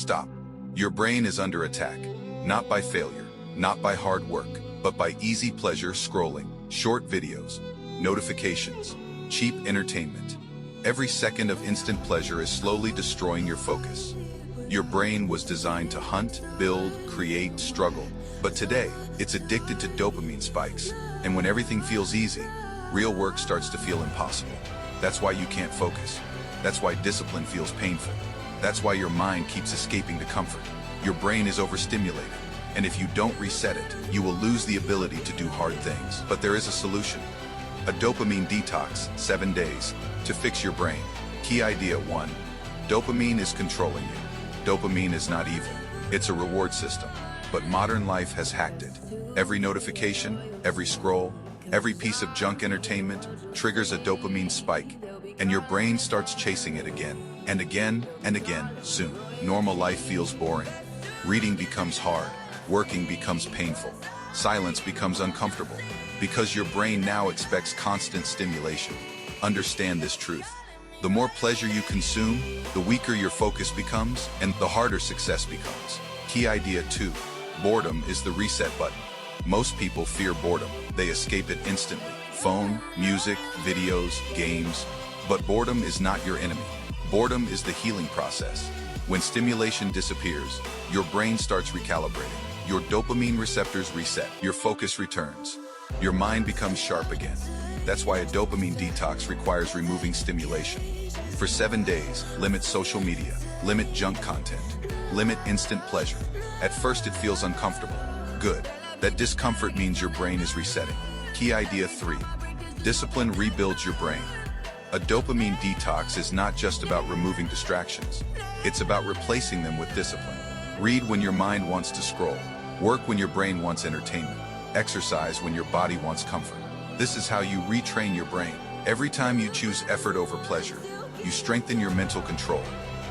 Stop. Your brain is under attack, not by failure, not by hard work, but by easy pleasure scrolling, short videos, notifications, cheap entertainment. Every second of instant pleasure is slowly destroying your focus. Your brain was designed to hunt, build, create, struggle. But today, it's addicted to dopamine spikes. And when everything feels easy, real work starts to feel impossible. That's why you can't focus. That's why discipline feels painful. That's why your mind keeps escaping to comfort. Your brain is overstimulated. And if you don't reset it, you will lose the ability to do hard things. But there is a solution. A dopamine detox, 7 days, to fix your brain. Key idea 1. Dopamine is controlling you. Dopamine is not evil. It's a reward system. But modern life has hacked it. Every notification, every scroll, every piece of junk entertainment triggers a dopamine spike, and your brain starts chasing it again, and again, and again. Soon, normal life feels boring. Reading becomes hard. Working becomes painful. Silence becomes uncomfortable, because your brain now expects constant stimulation. Understand this truth. The more pleasure you consume, the weaker your focus becomes, and the harder success becomes. Key idea 2. Boredom is the reset button. Most people fear boredom. They escape it instantly. Phone, music, videos, games. But boredom is not your enemy. Boredom is the healing process. When stimulation disappears, your brain starts recalibrating. Your dopamine receptors reset. Your focus returns. Your mind becomes sharp again. That's why a dopamine detox requires removing stimulation. For 7 days, limit social media, limit junk content, limit instant pleasure. At first it feels uncomfortable. Good. That discomfort means your brain is resetting. Key idea 3. Discipline rebuilds your brain. A dopamine detox is not just about removing distractions. It's about replacing them with discipline. Read when your mind wants to scroll. Work when your brain wants entertainment. Exercise when your body wants comfort. This is how you retrain your brain. Every time you choose effort over pleasure, you strengthen your mental control.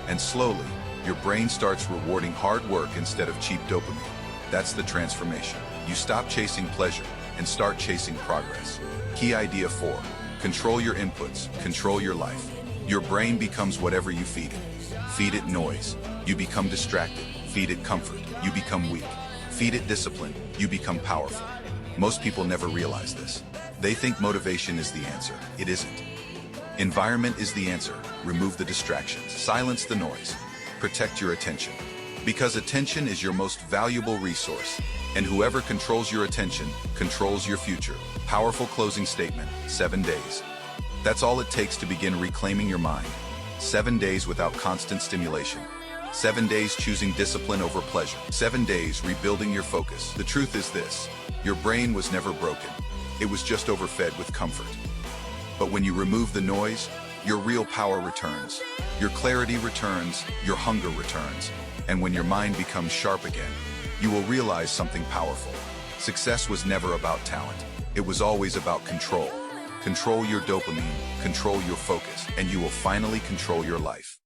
And slowly, your brain starts rewarding hard work instead of cheap dopamine. That's the transformation. You stop chasing pleasure and start chasing progress. Key idea 4. Control your inputs, control your life. Your brain becomes whatever you feed it. Feed it noise, you become distracted. Feed it comfort, you become weak. Feed it discipline, you become powerful. Most people never realize this. They think motivation is the answer. It isn't. Environment is the answer. Remove the distractions. Silence the noise. Protect your attention. Because attention is your most valuable resource. And whoever controls your attention controls your future. Powerful closing statement. 7 days. That's all it takes to begin reclaiming your mind. 7 days without constant stimulation. 7 days choosing discipline over pleasure. 7 days rebuilding your focus. The truth is this. Your brain was never broken. It was just overfed with comfort. But when you remove the noise, your real power returns. Your clarity returns. Your hunger returns. And when your mind becomes sharp again, you will realize something powerful. Success was never about talent. It was always about control. Control your dopamine, control your focus, and you will finally control your life.